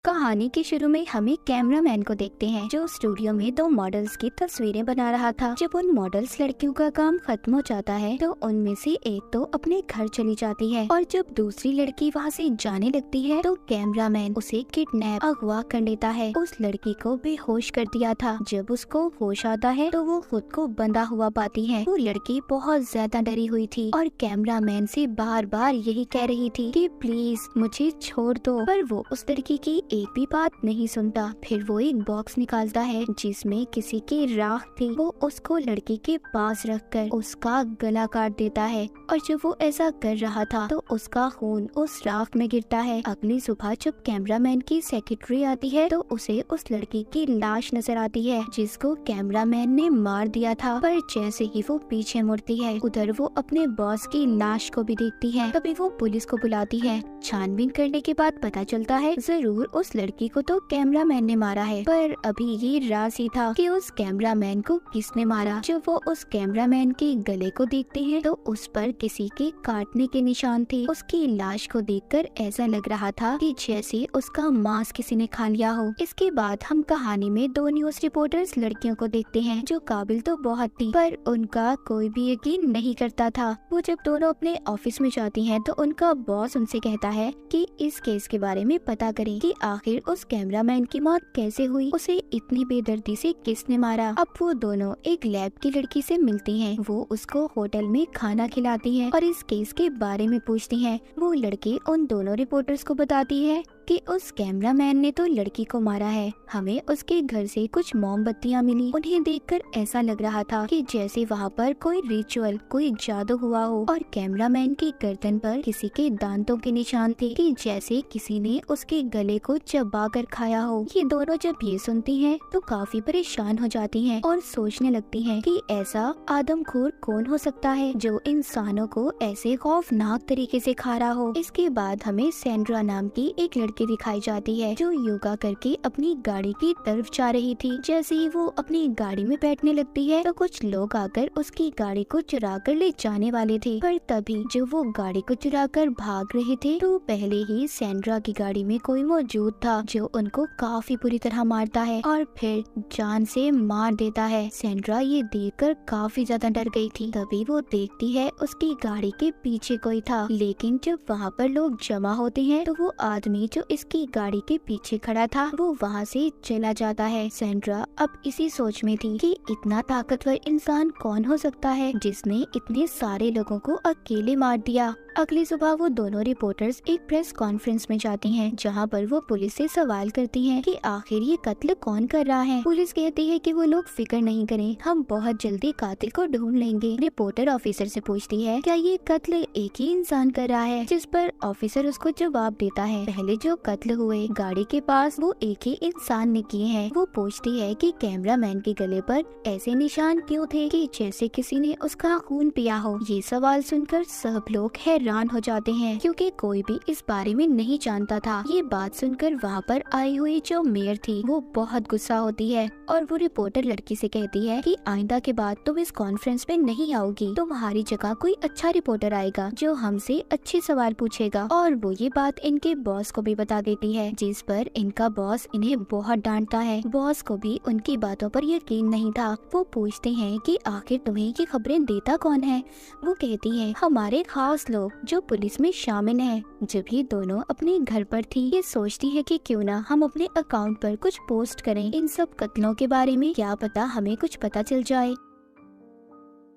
कहानी के शुरू में हमें कैमरामैन को देखते हैं जो स्टूडियो में दो मॉडल्स की तस्वीरें बना रहा था। जब उन मॉडल्स लड़कियों का काम खत्म हो जाता है तो उनमें से एक तो अपने घर चली जाती है और जब दूसरी लड़की वहाँ से जाने लगती है तो कैमरामैन उसे किडनैप अगवा कर लेता है। उस लड़की को बेहोश कर दिया था। जब उसको होश आता है तो वो खुद को बंधा हुआ पाती है। वो लड़की बहुत ज्यादा डरी हुई थी और कैमरामैन से बार बार यही कह रही थी कि प्लीज मुझे छोड़ दो, पर वो उस लड़की की एक भी बात नहीं सुनता। फिर वो एक बॉक्स निकालता है जिसमें किसी की राख थी। वो उसको लड़की के पास रखकर उसका गला काट देता है और जब वो ऐसा कर रहा था तो उसका खून उस राख में गिरता है। अगली सुबह जब कैमरामैन की सेक्रेटरी आती है तो उसे उस लड़की की लाश नजर आती है जिसको कैमरामैन ने मार दिया था। पर जैसे ही वो पीछे मुड़ती है उधर वो अपने बॉस की लाश को भी देखती है। तभी वो पुलिस को बुलाती है। छानबीन करने के बाद पता चलता है जरूर उस लड़की को तो कैमरामैन ने मारा है, पर अभी ये राज ही था कि उस कैमरामैन को किसने मारा। जब वो उस कैमरामैन के गले को देखते हैं तो उस पर किसी के काटने के निशान थे। उसकी लाश को देखकर ऐसा लग रहा था कि जैसे उसका मांस किसी ने खा लिया हो। इसके बाद हम कहानी में दो न्यूज रिपोर्टर्स लड़कियों को देखते हैं जो काबिल तो बहुत थी पर उनका कोई भी यकीन नहीं करता था। वो जब दोनों अपने ऑफिस में जाती हैं तो उनका बॉस उनसे कहता है कि इस केस के बारे में पता करें कि आखिर उस कैमरामैन की मौत कैसे हुई, उसे इतनी बेदर्दी से किसने मारा। अब वो दोनों एक लैब की लड़की से मिलती हैं। वो उसको होटल में खाना खिलाती है और इस केस के बारे में पूछती है। वो लड़की उन दोनों रिपोर्टर्स को बताती है कि उस कैमरामैन ने तो लड़की को मारा है। हमें उसके घर से कुछ मोमबत्तियां मिली। उन्हें देखकर ऐसा लग रहा था कि जैसे वहाँ पर कोई रिचुअल, कोई जादू हुआ हो और कैमरामैन की गर्दन पर किसी के दांतों के निशान थे कि जैसे किसी ने उसके गले को चबा कर खाया हो। ये दोनों जब ये सुनती हैं तो काफी परेशान हो जाती हैं और सोचने लगती हैं कि ऐसा आदमखोर कौन हो सकता है जो इंसानों को ऐसे खौफनाक तरीके से खा रहा हो। इसके बाद हमें सैंड्रा नाम की एक लड़की दिखाई जाती है जो योगा करके अपनी गाड़ी की तरफ जा रही थी। जैसे ही वो अपनी गाड़ी में बैठने लगती है तो कुछ लोग आकर उसकी गाड़ी को चुरा कर ले जाने वाले थे, पर तभी जो वो गाड़ी को चुरा कर भाग रहे थे तो पहले ही सैंड्रा की गाड़ी में कोई मौजूद था जो उनको काफी बुरी तरह मारता है और फिर जान से मार देता है। सैंड्रा ये देखकर काफी ज्यादा डर गई थी। तभी वो देखती है उसकी गाड़ी के पीछे कोई था, लेकिन जब वहाँ पर लोग जमा होते हैं तो वो आदमी जो इसकी गाड़ी के पीछे खड़ा था वो वहाँ से चला जाता है। सैंड्रा अब इसी सोच में थी कि इतना ताकतवर इंसान कौन हो सकता है जिसने इतने सारे लोगों को अकेले मार दिया। अगली सुबह वो दोनों रिपोर्टर्स एक प्रेस कॉन्फ्रेंस में जाती हैं जहां पर वो पुलिस से सवाल करती हैं कि आखिर ये कत्ल कौन कर रहा है। पुलिस कहती है कि वो लोग फिक्र नहीं करें, हम बहुत जल्दी कातिल को ढूंढ लेंगे। रिपोर्टर ऑफिसर से पूछती है क्या ये कत्ल एक ही इंसान कर रहा है, जिस पर ऑफिसर उसको जवाब देता है पहले जो कत्ल हुए गाड़ी के पास वो एक ही इंसान ने किए हैं। वो पूछती है कि कैमरामैन के गले पर ऐसे निशान क्यों थे कि जैसे किसी ने उसका खून पिया हो। ये सवाल सुनकर सब लोग हैरान हो जाते हैं क्योंकि कोई भी इस बारे में नहीं जानता था। ये बात सुनकर वहाँ पर आई हुई जो मेयर थी वो बहुत गुस्सा होती है और वो रिपोर्टर लड़की से कहती है कि आइंदा के बाद तुम इस कॉन्फ्रेंस में नहीं आओगी, तुम्हारी जगह कोई अच्छा रिपोर्टर आएगा जो हमसे अच्छे सवाल पूछेगा। और वो ये बात इनके बॉस को भी बता देती है, जिस पर इनका बॉस इन्हें बहुत डांटता है। बॉस को भी उनकी बातों पर यकीन नहीं था। वो पूछते हैं कि आखिर तुम्हें ये खबरें देता कौन है। वो कहती है हमारे खास लोग जो पुलिस में शामिल हैं। जब ये दोनों अपने घर पर थी ये सोचती है कि क्यों ना हम अपने अकाउंट पर कुछ पोस्ट करें इन सब कत्लों के बारे में, क्या पता हमें कुछ पता चल जाए।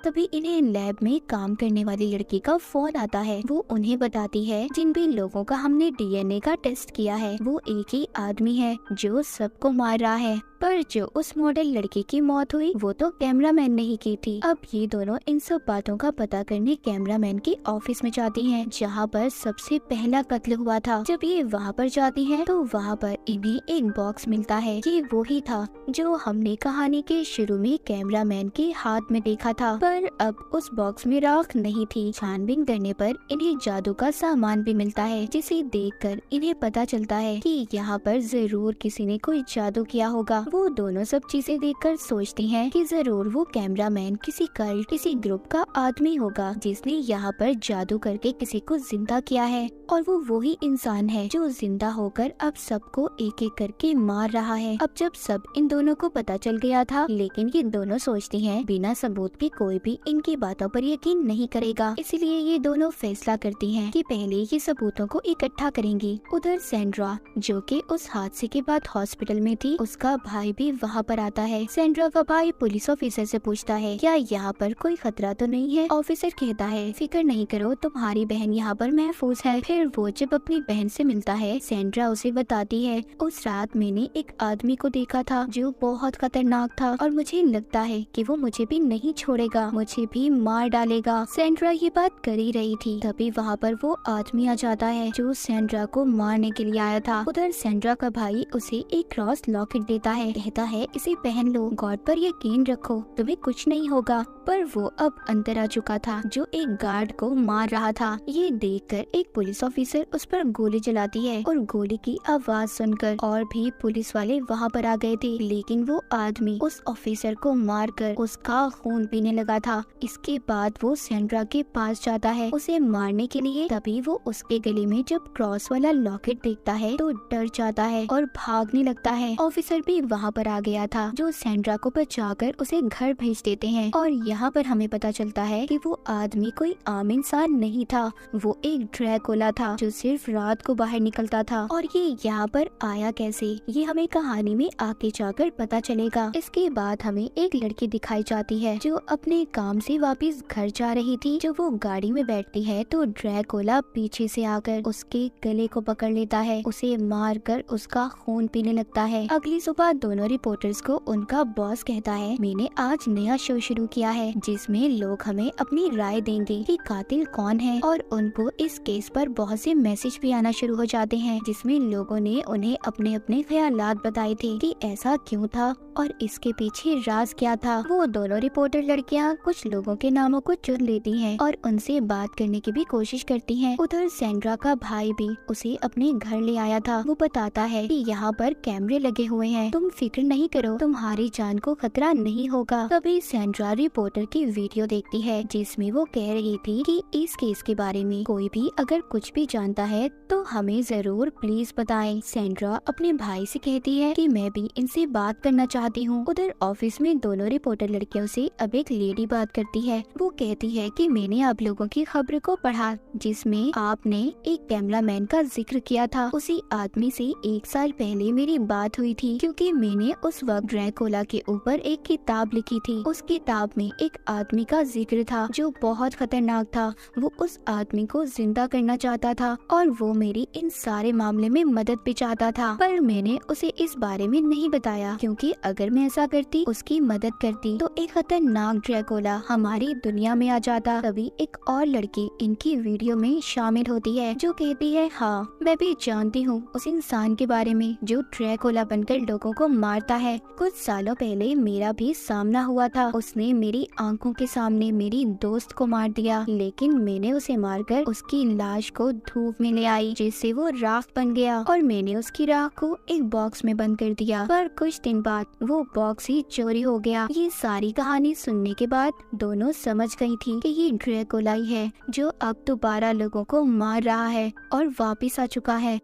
तभी इन्हें लैब में काम करने वाली लड़की का फोन आता है। वो उन्हें बताती है जिन भी लोगों का हमने डीएनए का टेस्ट किया है वो एक ही आदमी है जो सबको मार रहा है, पर जो उस मॉडल लड़की की मौत हुई वो तो कैमरामैन ने ही की थी। अब ये दोनों इन सब बातों का पता करने कैमरामैन के ऑफिस में जाती हैं जहाँ पर सबसे पहला कत्ल हुआ था। जब ये वहाँ पर जाती हैं तो वहाँ पर इन्हें एक बॉक्स मिलता है। ये वो ही था जो हमने कहानी के शुरू में कैमरामैन के हाथ में देखा था, पर अब उस बॉक्स में राख नहीं थी। छानबीन करने पर इन्हें जादू का सामान भी मिलता है जिसे देखकर इन्हें पता चलता है कि यहाँ पर जरूर किसी ने कोई जादू किया होगा। वो दोनों सब चीजें देखकर सोचती हैं कि जरूर वो कैमरामैन किसी कल्ट, किसी ग्रुप का आदमी होगा जिसने यहाँ पर जादू करके किसी को जिंदा किया है, और वो वही इंसान है जो जिंदा होकर अब सबको एक एक करके मार रहा है। अब जब सब इन दोनों को पता चल गया था, लेकिन ये दोनों सोचती हैं बिना सबूत के कोई भी इनकी बातों पर यकीन नहीं करेगा, इसलिए ये दोनों फैसला करती हैं कि पहले ये सबूतों को इकट्ठा करेंगी। उधर सेंड्रा, जो कि उस हादसे के बाद हॉस्पिटल में थी, उसका भाई भी वहाँ पर आता है। सेंड्रा का भाई पुलिस ऑफिसर से पूछता है क्या यहाँ पर कोई खतरा तो नहीं है। ऑफिसर कहता है फिक्र नहीं करो, तुम्हारी बहन यहाँ पर महफूज है। फिर वो जब अपनी बहन से मिलता है, सेंड्रा उसे बताती है उस रात मैंने एक आदमी को देखा था जो बहुत खतरनाक था, और मुझे लगता है कि वो मुझे भी नहीं छोड़ेगा, मुझे भी मार डालेगा। सेंड्रा ये बात कर ही रही थी, तभी वहाँ पर वो आदमी आ जाता है जो सेंड्रा को मारने के लिए आया था। उधर सेंड्रा का भाई उसे एक क्रॉस लॉकेट देता है, कहता है इसे पहन लो, गॉड पर यकीन रखो, तुम्हें कुछ नहीं होगा। पर वो अब अंदर आ चुका था जो एक गार्ड को मार रहा था। ये देखकर एक पुलिस ऑफिसर उस पर गोली चलाती है, और गोली की आवाज सुनकर और भी पुलिस वाले वहाँ पर आ गए थे, लेकिन वो आदमी उस ऑफिसर को मारकर उसका खून पीने लगा था। इसके बाद वो सेंड्रा के पास जाता है उसे मारने के लिए, तभी वो उसके गले में जब क्रॉस वाला लॉकेट देखता है तो डर जाता है और भागने लगता है। ऑफिसर भी वहाँ पर आ गया था जो सेंड्रा को बचाकर उसे घर भेज देते हैं, और यहाँ पर हमें पता चलता है कि वो आदमी कोई आम इंसान नहीं था, वो एक ड्रैकुला था जो सिर्फ रात को बाहर निकलता था। और ये यहाँ पर आया कैसे, ये हमें कहानी में आगे जाकर पता चलेगा। इसके बाद हमें एक लड़की दिखाई जाती है जो अपने काम से वापस घर जा रही थी। जब वो गाड़ी में बैठती है तो ड्रैकुला पीछे से आकर उसके गले को पकड़ लेता है, उसे मार कर उसका खून पीने लगता है। अगली सुबह दोनों रिपोर्टर्स को उनका बॉस कहता है मैंने आज नया शो शुरू किया है जिसमें लोग हमें अपनी राय देंगे कि कातिल कौन है, और उनको इस केस पर बहुत से मैसेज भी आना शुरू हो जाते हैं जिसमें लोगों ने उन्हें अपने अपने ख्यालात बताए थे कि ऐसा क्यों था और इसके पीछे राज क्या था। वो दोनों रिपोर्टर लड़कियां कुछ लोगों के नामों को चुन लेती हैं और उनसे बात करने की भी कोशिश करती हैं। उधर सेंड्रा का भाई भी उसे अपने घर ले आया था। वो बताता है कि यहाँ पर कैमरे लगे हुए हैं, तुम फिक्र नहीं करो, तुम्हारी जान को खतरा नहीं होगा। तभी सेंड्रा रिपोर्टर की वीडियो देखती है जिसमें वो कह रही थी कि इस केस के बारे में कोई भी अगर कुछ भी जानता है तो हमें जरूर प्लीज बताएं। सेंड्रा अपने भाई से कहती है कि मैं भी इनसे बात करना चाहती हूँ। उधर ऑफिस में दोनों रिपोर्टर लड़कियों से अब एक लेडी बात करती है। वो कहती है कि मैंने आप लोगों की खबर को पढ़ा जिसमें आपने एक कैमरामैन का जिक्र किया था। उसी आदमी से 1 साल पहले मेरी बात हुई थी क्योंकि मैंने उस वक्त ड्रैकुला के ऊपर एक किताब लिखी थी। उस किताब में एक आदमी का जिक्र था जो बहुत खतरनाक था। वो उस आदमी को जिंदा करना चाहता था और वो मेरी इन सारे मामले में मदद भी चाहता था, पर मैंने उसे इस बारे में नहीं बताया क्योंकि अगर मैं ऐसा करती, उसकी मदद करती, तो एक खतरनाक ड्रैकुला हमारी दुनिया में आ जाता। तभी एक और लड़की इनकी वीडियो में शामिल होती है जो कहती है हाँ मैं भी जानती हूँ उस इंसान के बारे में जो ड्रैकुला बनकर लोगों को मारता है। कुछ सालों पहले मेरा भी सामना हुआ था, उसने मेरी आंखों के सामने मेरी दोस्त को मार दिया, लेकिन मैंने उसे मारकर उसकी लाश को धूप में ले आई जिससे वो राख बन गया और मैंने उसकी राख को एक बॉक्स में बंद कर दिया। पर कुछ दिन बाद वो बॉक्स ही चोरी हो गया। ये सारी कहानी सुनने के बाद दोनों समझ गई थी कि ये ड्रैकुला ही है जो अब दोबारा लोगों को मार रहा है और वापिस आ चुका है।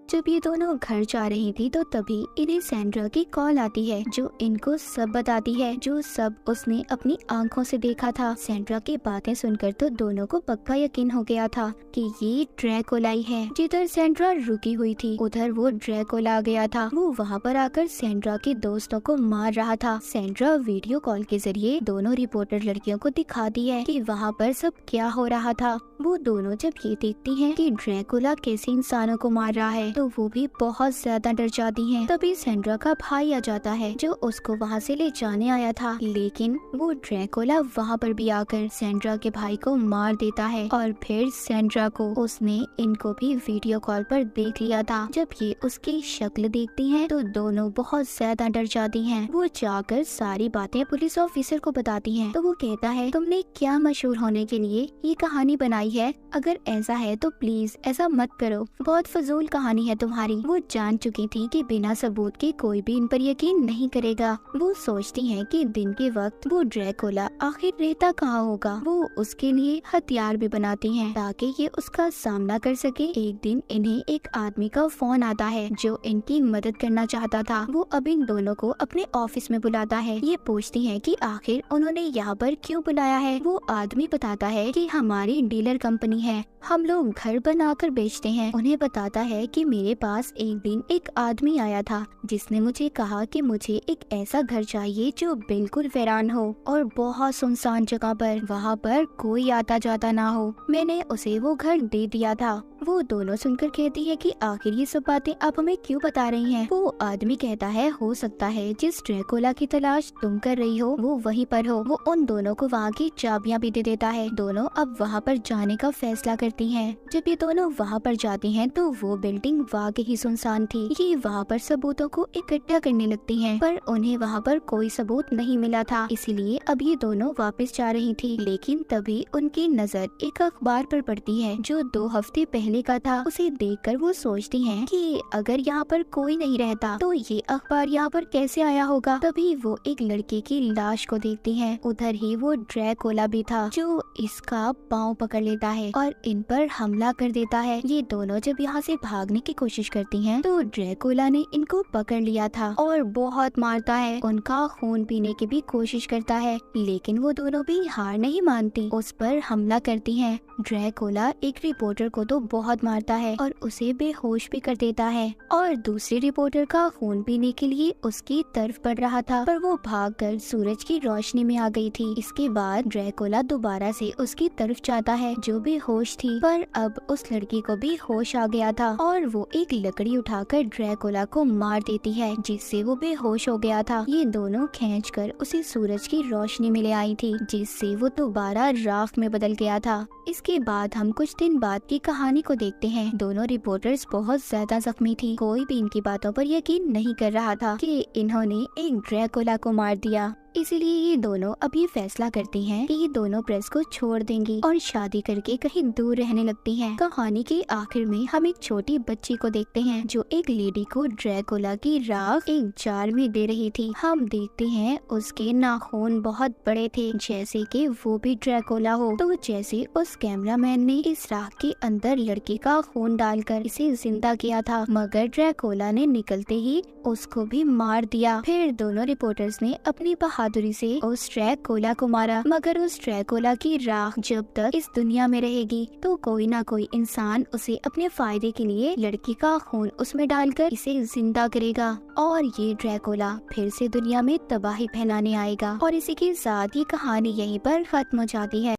जब ये दोनों घर जा रही थी तो तभी इन्हें सेंड्रा की कॉल आती है जो इनको सब बताती है जो सब उसने अपनी आंखों से देखा था। सेंड्रा की बातें सुनकर तो दोनों को पक्का यकीन हो गया था कि ये ड्रैकुला ही है। जिधर सेंड्रा रुकी हुई थी उधर वो ड्रैकुला आ गया था। वो वहाँ पर आकर सेंड्रा के दोस्तों को मार रहा था। सेंड्रा वीडियो कॉल के जरिए दोनों रिपोर्टर लड़कियों को दिखाती है कि वहाँ पर सब क्या हो रहा था। वो दोनों जब ये देखती हैं कि ड्रैकुला कैसे इंसानों को मार रहा है तो वो भी बहुत ज्यादा डर जाती हैं। तभी सेंड्रा का भाई आ जाता है जो उसको वहाँ से ले जाने आया था, लेकिन वो ड्रैकुला वहाँ पर भी आकर सेंड्रा के भाई को मार देता है और फिर सेंड्रा को उसने इनको भी वीडियो कॉल पर देख लिया था। जब ये उसकी शक्ल देखती हैं तो दोनों बहुत ज्यादा डर जाती हैं। वो जाकर सारी बातें पुलिस ऑफिसर को बताती हैं तो वो कहता है तुमने क्या मशहूर होने के लिए ये कहानी बनाई है, अगर ऐसा है तो प्लीज ऐसा मत करो, बहुत फजूल कहानी है तुम्हारी। वो जान चुकी थी कि बिना सबूत के कोई भी इन पर यकीन नहीं करेगा। वो सोचती है कि दिन के वक्त वो ड्रैकुला आखिर रहता कहाँ होगा। वो उसके लिए हथियार भी बनाती हैं ताकि ये उसका सामना कर सके। एक दिन इन्हें एक आदमी का फोन आता है जो इनकी मदद करना चाहता था। वो अब इन दोनों को अपने ऑफिस में बुलाता है। ये पूछती है कि आखिर उन्होंने यहाँ पर क्यों बुलाया है। वो आदमी बताता है कि हमारी डीलर कंपनी है, हम लोग घर बनाकर बेचते हैं। उन्हें बताता है कि मेरे पास एक दिन एक आदमी आया था जिसने मुझे कहा कि मुझे एक ऐसा घर चाहिए जो बिल्कुल वीरान हो और बहुत सुनसान जगह पर, वहाँ पर कोई आता जाता ना हो। मैंने उसे वो घर दे दिया था। वो दोनों सुनकर कहती है कि आखिर ये सब बातें आप हमें क्यों बता रही हैं? वो आदमी कहता है हो सकता है जिस ड्रैकुला की तलाश तुम कर रही हो वो वहीं पर हो। वो उन दोनों को वहाँ की चाबियां भी दे देता है। दोनों अब वहाँ पर जाने का फैसला करती हैं। जब ये दोनों वहाँ पर जाती हैं तो वो बिल्डिंग वाकई ही सुनसान थी। ये वहाँ पर सबूतों को इकट्ठा करने लगती हैं, पर उन्हें वहाँ पर कोई सबूत नहीं मिला था, इसीलिए अब ये दोनों वापस जा रही थी। लेकिन तभी उनकी नजर एक अखबार पर पड़ती है जो 2 हफ्ते पहले का था। उसे देखकर वो सोचती हैं कि अगर यहाँ पर कोई नहीं रहता तो ये अखबार यहाँ पर कैसे आया होगा। तभी वो एक लड़के की लाश को देखती हैं। उधर ही वो ड्रैकुला भी था जो इसका पाँव पकड़ लेता है और इन पर हमला कर देता है। ये दोनों जब यहाँ से भागने की कोशिश करती हैं तो ड्रैकुला ने इनको पकड़ लिया था और बहुत मारता है। उनका खून पीने की भी कोशिश करता है, लेकिन वो दोनों भी हार नहीं मानती, उस पर हमला करती हैं। ड्रैकुला एक रिपोर्टर को तो बहुत मारता है और उसे बेहोश भी कर देता है और दूसरे रिपोर्टर का खून पीने के लिए उसकी तरफ बढ़ रहा था, पर वो भागकर सूरज की रोशनी में आ गई थी। इसके बाद ड्रैकुला दोबारा से उसकी तरफ जाता है जो बेहोश थी, पर अब उस लड़की को भी होश आ गया था और वो एक लकड़ी उठाकर ड्रैकुला को मार देती है जिससे वो बेहोश हो गया था। ये दोनों खींचकर उसे सूरज की रोशनी में ले आई थी जिससे वो दोबारा राख में बदल गया था। इसके बाद हम कुछ दिन बाद की कहानी को देखते हैं। दोनों रिपोर्टर्स बहुत ज्यादा जख्मी थी। कोई भी इनकी बातों पर यकीन नहीं कर रहा था कि इन्होंने एक ड्रैकुला को मार दिया। इसीलिए ये दोनों अभी फैसला करती हैं कि ये दोनों प्रेस को छोड़ देंगी और शादी करके कहीं दूर रहने लगती हैं। कहानी के आखिर में हम एक छोटी बच्ची को देखते हैं जो एक लेडी को ड्रैकुला की राख एक जार में दे रही थी। हम देखते हैं उसके नाखून बहुत बड़े थे जैसे कि वो भी ड्रैकुला हो। तो जैसे उस कैमरामैन ने इस राख के अंदर लड़की का खून डालकर इसे जिंदा किया था, मगर ड्रैकुला ने निकलते ही उसको भी मार दिया। फिर दोनों रिपोर्टर्स ने अपनी बहादुरी से उस ड्रैकुला को मारा, मगर उस ड्रैकुला की राख जब तक इस दुनिया में रहेगी तो कोई ना कोई इंसान उसे अपने फायदे के लिए लड़की का खून उसमें डालकर इसे जिंदा करेगा और ये ड्रैकुला फिर से दुनिया में तबाही फैलाने आएगा। और इसी के साथ ये कहानी यहीं पर खत्म हो जाती है।